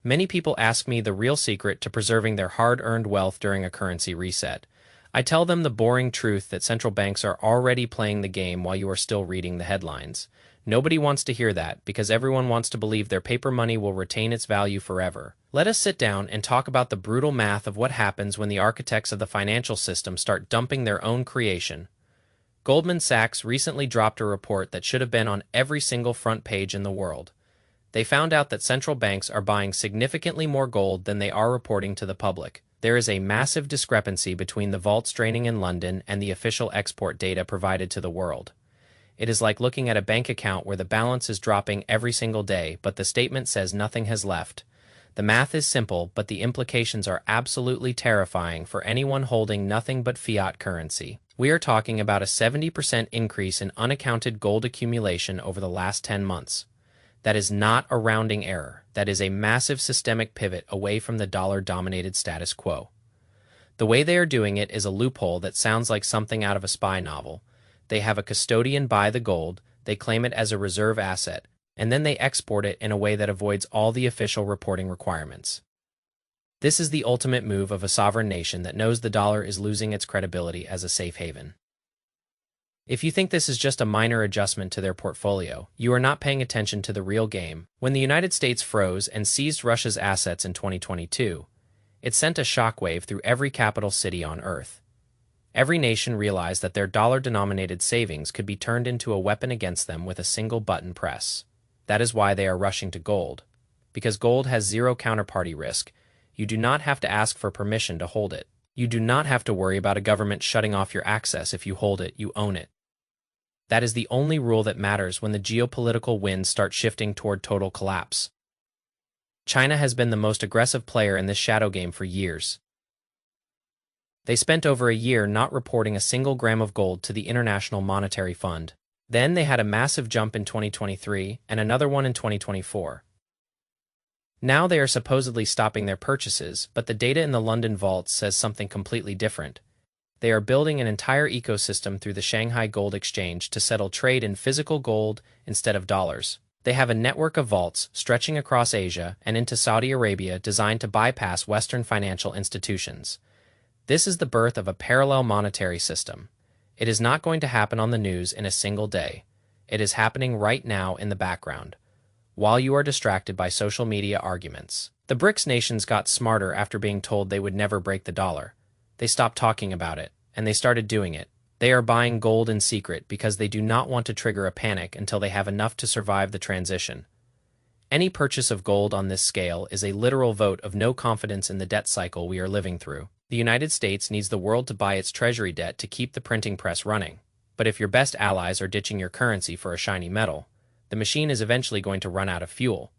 Many people ask me the real secret to preserving their hard-earned wealth during a currency reset. I tell them the boring truth that central banks are already playing the game while you are still reading the headlines. Nobody wants to hear that because everyone wants to believe their paper money will retain its value forever. Let us sit down and talk about the brutal math of what happens when the architects of the financial system start dumping their own creation. Goldman Sachs recently dropped a report that should have been on every single front page in the world. They found out that central banks are buying significantly more gold than they are reporting to the public. There is a massive discrepancy between the vaults draining in London and the official export data provided to the world. It is like looking at a bank account where the balance is dropping every single day, but the statement says nothing has left. The math is simple, but the implications are absolutely terrifying for anyone holding nothing but fiat currency. We are talking about a 70% increase in unaccounted gold accumulation over the last 10 months. That is not a rounding error. That is a massive systemic pivot away from the dollar-dominated status quo. The way they are doing it is a loophole that sounds like something out of a spy novel. They have a custodian buy the gold, they claim it as a reserve asset, and then they export it in a way that avoids all the official reporting requirements. This is the ultimate move of a sovereign nation that knows the dollar is losing its credibility as a safe haven. If you think this is just a minor adjustment to their portfolio, you are not paying attention to the real game. When the United States froze and seized Russia's assets in 2022, it sent a shockwave through every capital city on Earth. Every nation realized that their dollar-denominated savings could be turned into a weapon against them with a single button press. That is why they are rushing to gold. Because gold has zero counterparty risk, you do not have to ask for permission to hold it. You do not have to worry about a government shutting off your access. If you hold it, you own it. That is the only rule that matters when the geopolitical winds start shifting toward total collapse. China has been the most aggressive player in this shadow game for years. They spent over a year not reporting a single gram of gold to the International Monetary Fund. Then they had a massive jump in 2023 and another one in 2024. Now they are supposedly stopping their purchases, but the data in the London vaults says something completely different. They are building an entire ecosystem through the Shanghai Gold Exchange to settle trade in physical gold instead of dollars. They have a network of vaults stretching across Asia and into Saudi Arabia designed to bypass Western financial institutions. This is the birth of a parallel monetary system. It is not going to happen on the news in a single day. It is happening right now in the background, while you are distracted by social media arguments. The BRICS nations got smarter after being told they would never break the dollar. They stopped talking about it, and they started doing it. They are buying gold in secret because they do not want to trigger a panic until they have enough to survive the transition. Any purchase of gold on this scale is a literal vote of no confidence in the debt cycle we are living through. The United States needs the world to buy its treasury debt to keep the printing press running. But if your best allies are ditching your currency for a shiny metal, the machine is eventually going to run out of fuel.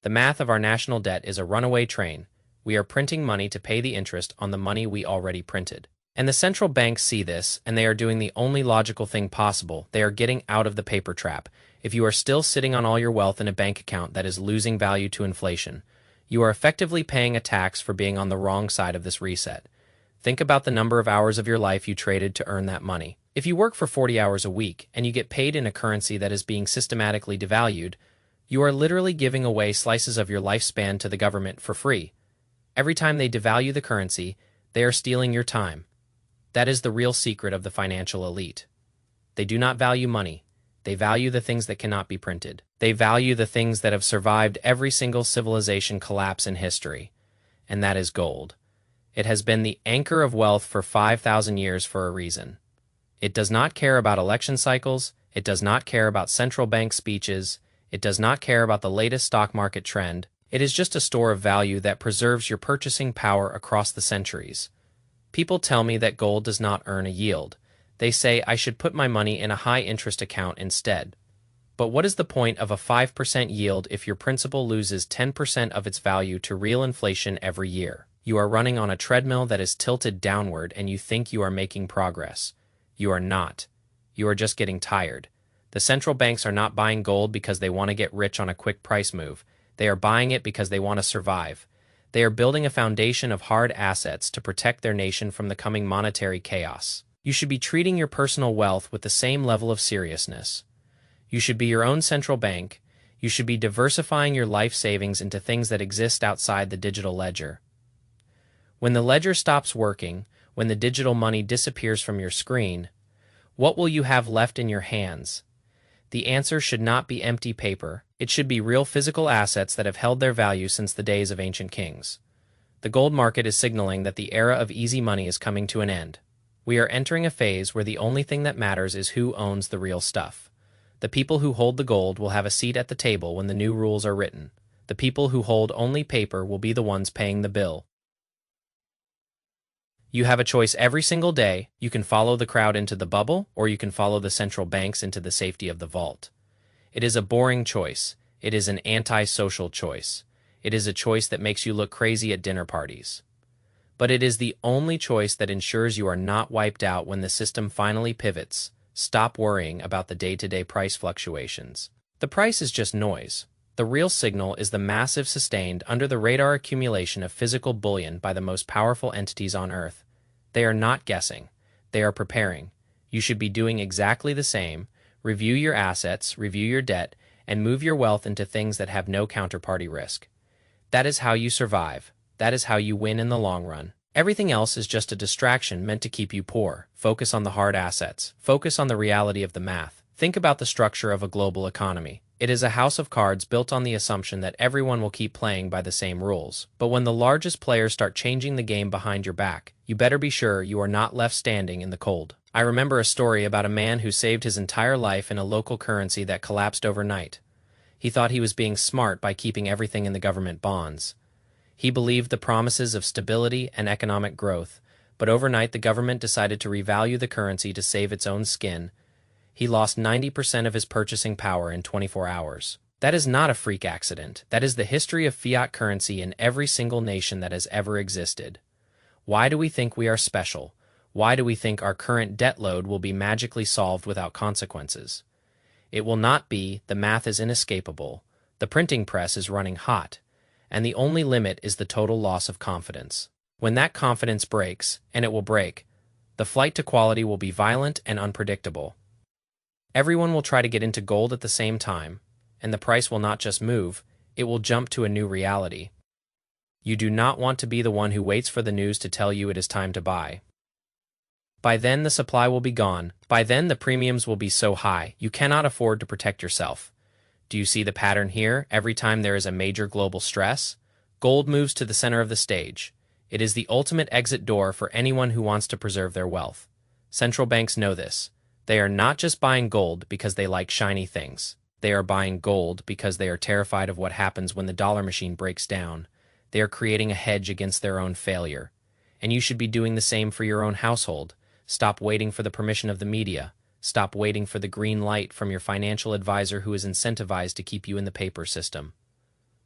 The math of our national debt is a runaway train. We are printing money to pay the interest on the money we already printed. And the central banks see this, and they are doing the only logical thing possible. They are getting out of the paper trap. If you are still sitting on all your wealth in a bank account that is losing value to inflation, you are effectively paying a tax for being on the wrong side of this reset. Think about the number of hours of your life you traded to earn that money. If you work for 40 hours a week and you get paid in a currency that is being systematically devalued, you are literally giving away slices of your lifespan to the government for free. Every time they devalue the currency, they are stealing your time. That is the real secret of the financial elite. They do not value money. They value the things that cannot be printed. They value the things that have survived every single civilization collapse in history, and that is gold. It has been the anchor of wealth for 5,000 years for a reason. It does not care about election cycles. It does not care about central bank speeches. It does not care about the latest stock market trend. It is just a store of value that preserves your purchasing power across the centuries. People tell me that gold does not earn a yield. They say I should put my money in a high-interest account instead. But what is the point of a 5% yield if your principal loses 10% of its value to real inflation every year? You are running on a treadmill that is tilted downward and you think you are making progress. You are not. You are just getting tired. The central banks are not buying gold because they want to get rich on a quick price move. They are buying it because they want to survive. They are building a foundation of hard assets to protect their nation from the coming monetary chaos. You should be treating your personal wealth with the same level of seriousness. You should be your own central bank. You should be diversifying your life savings into things that exist outside the digital ledger. When the ledger stops working, when the digital money disappears from your screen, what will you have left in your hands? The answer should not be empty paper. It should be real physical assets that have held their value since the days of ancient kings. The gold market is signaling that the era of easy money is coming to an end. We are entering a phase where the only thing that matters is who owns the real stuff. The people who hold the gold will have a seat at the table when the new rules are written. The people who hold only paper will be the ones paying the bill. You have a choice every single day. You can follow the crowd into the bubble, or you can follow the central banks into the safety of the vault. It is a boring choice. It is an anti-social choice. It is a choice that makes you look crazy at dinner parties. But it is the only choice that ensures you are not wiped out when the system finally pivots. Stop worrying about the day-to-day price fluctuations. The price is just noise. The real signal is the massive sustained under-the-radar accumulation of physical bullion by the most powerful entities on Earth. They are not guessing. They are preparing. You should be doing exactly the same. Review your assets, review your debt, and move your wealth into things that have no counterparty risk. That is how you survive. That is how you win in the long run. Everything else is just a distraction meant to keep you poor. Focus on the hard assets. Focus on the reality of the math. Think about the structure of a global economy. It is a house of cards built on the assumption that everyone will keep playing by the same rules. But when the largest players start changing the game behind your back, you better be sure you are not left standing in the cold. I remember a story about a man who saved his entire life in a local currency that collapsed overnight. He thought he was being smart by keeping everything in the government bonds. He believed the promises of stability and economic growth, but overnight the government decided to revalue the currency to save its own skin. He lost 90% of his purchasing power in 24 hours. That is not a freak accident. That is the history of fiat currency in every single nation that has ever existed. Why do we think we are special? Why do we think our current debt load will be magically solved without consequences? It will not be. The math is inescapable. The printing press is running hot. And the only limit is the total loss of confidence. When that confidence breaks, and it will break, the flight to quality will be violent and unpredictable. Everyone will try to get into gold at the same time, and the price will not just move, it will jump to a new reality. You do not want to be the one who waits for the news to tell you it is time to buy. By then the supply will be gone. By then the premiums will be so high, you cannot afford to protect yourself. Do you see the pattern here? Every time there is a major global stress, gold moves to the center of the stage. It is the ultimate exit door for anyone who wants to preserve their wealth. Central banks know this. They are not just buying gold because they like shiny things. They are buying gold because they are terrified of what happens when the dollar machine breaks down. They are creating a hedge against their own failure. And you should be doing the same for your own household. Stop waiting for the permission of the media. Stop waiting for the green light from your financial advisor who is incentivized to keep you in the paper system.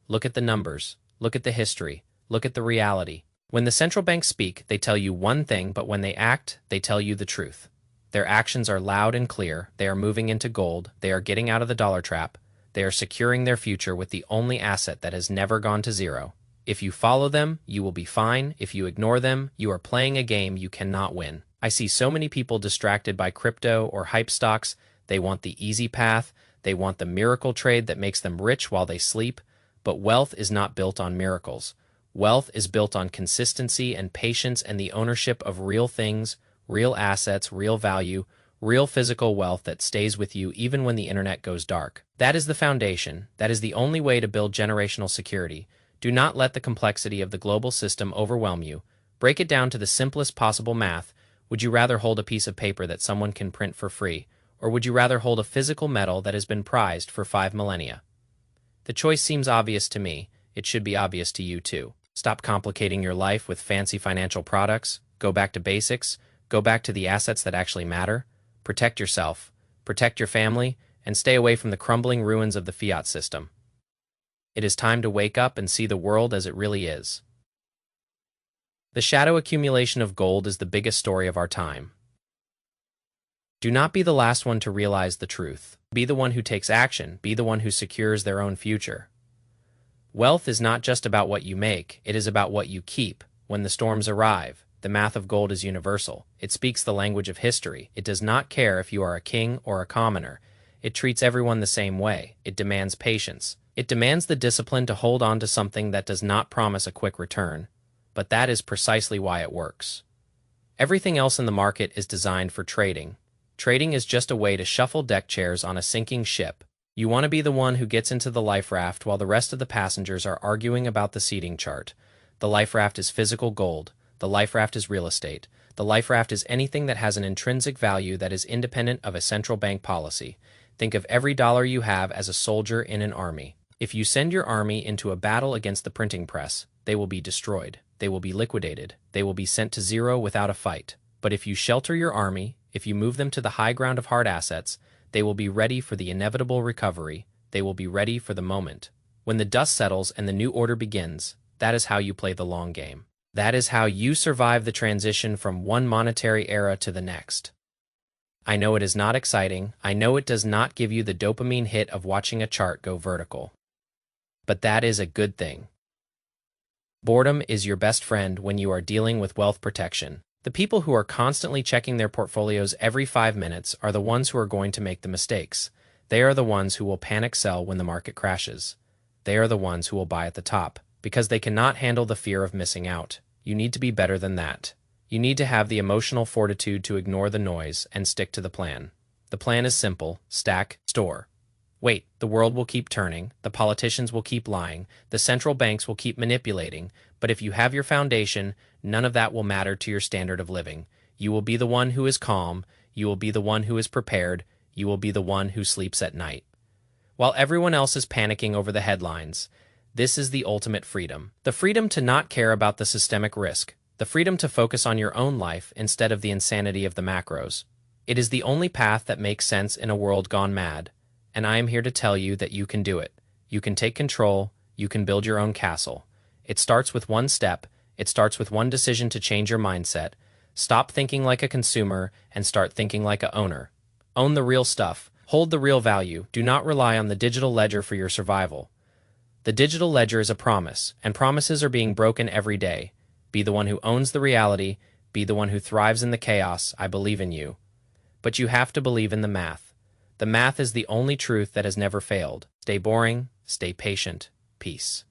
Look at the numbers. Look at the history. Look at the reality. When the central banks speak, they tell you one thing, but when they act, they tell you the truth. Their actions are loud and clear. They are moving into gold. They are getting out of the dollar trap. They are securing their future with the only asset that has never gone to zero. If you follow them, you will be fine. If you ignore them, you are playing a game you cannot win. I see so many people distracted by crypto or hype stocks. They want the easy path. They want the miracle trade that makes them rich while they sleep. But wealth is not built on miracles. Wealth is built on consistency and patience and the ownership of real things, real assets, real value, real physical wealth that stays with you even when the internet goes dark. That is the foundation. That is the only way to build generational security. Do not let the complexity of the global system overwhelm you. Break it down to the simplest possible math. Would you rather hold a piece of paper that someone can print for free, or would you rather hold a physical metal that has been prized for 5 millennia? The choice seems obvious to me. It should be obvious to you too. Stop complicating your life with fancy financial products. Go back to basics. Go back to the assets that actually matter. Protect yourself, protect your family, and stay away from the crumbling ruins of the fiat system. It is time to wake up and see the world as it really is. The shadow accumulation of gold is the biggest story of our time. Do not be the last one to realize the truth. Be the one who takes action. Be the one who secures their own future. Wealth is not just about what you make. It is about what you keep. When the storms arrive, the math of gold is universal. It speaks the language of history. It does not care if you are a king or a commoner. It treats everyone the same way. It demands patience. It demands the discipline to hold on to something that does not promise a quick return. But that is precisely why it works. Everything else in the market is designed for trading. Trading is just a way to shuffle deck chairs on a sinking ship. You want to be the one who gets into the life raft while the rest of the passengers are arguing about the seating chart. The life raft is physical gold. The life raft is real estate. The life raft is anything that has an intrinsic value that is independent of a central bank policy. Think of every dollar you have as a soldier in an army. If you send your army into a battle against the printing press, they will be destroyed. They will be liquidated. They will be sent to zero without a fight. But if you shelter your army, if you move them to the high ground of hard assets, they will be ready for the inevitable recovery. They will be ready for the moment. When the dust settles and the new order begins, that is how you play the long game. That is how you survive the transition from one monetary era to the next. I know it is not exciting. I know it does not give you the dopamine hit of watching a chart go vertical. But that is a good thing. Boredom is your best friend when you are dealing with wealth protection. The people who are constantly checking their portfolios every 5 minutes are the ones who are going to make the mistakes. They are the ones who will panic sell when the market crashes. They are the ones who will buy at the top, because they cannot handle the fear of missing out. You need to be better than that. You need to have the emotional fortitude to ignore the noise and stick to the plan. The plan is simple: stack, store. Wait, the world will keep turning, the politicians will keep lying, the central banks will keep manipulating, but if you have your foundation, none of that will matter to your standard of living. You will be the one who is calm, you will be the one who is prepared, you will be the one who sleeps at night. While everyone else is panicking over the headlines, this is the ultimate freedom. The freedom to not care about the systemic risk, the freedom to focus on your own life instead of the insanity of the macros. It is the only path that makes sense in a world gone mad. And I am here to tell you that you can do it. You can take control. You can build your own castle. It starts with one step. It starts with one decision to change your mindset. Stop thinking like a consumer and start thinking like a owner. Own the real stuff. Hold the real value. Do not rely on the digital ledger for your survival. The digital ledger is a promise, and promises are being broken every day. Be the one who owns the reality. Be the one who thrives in the chaos. I believe in you. But you have to believe in the math. The math is the only truth that has never failed. Stay boring, stay patient. Peace.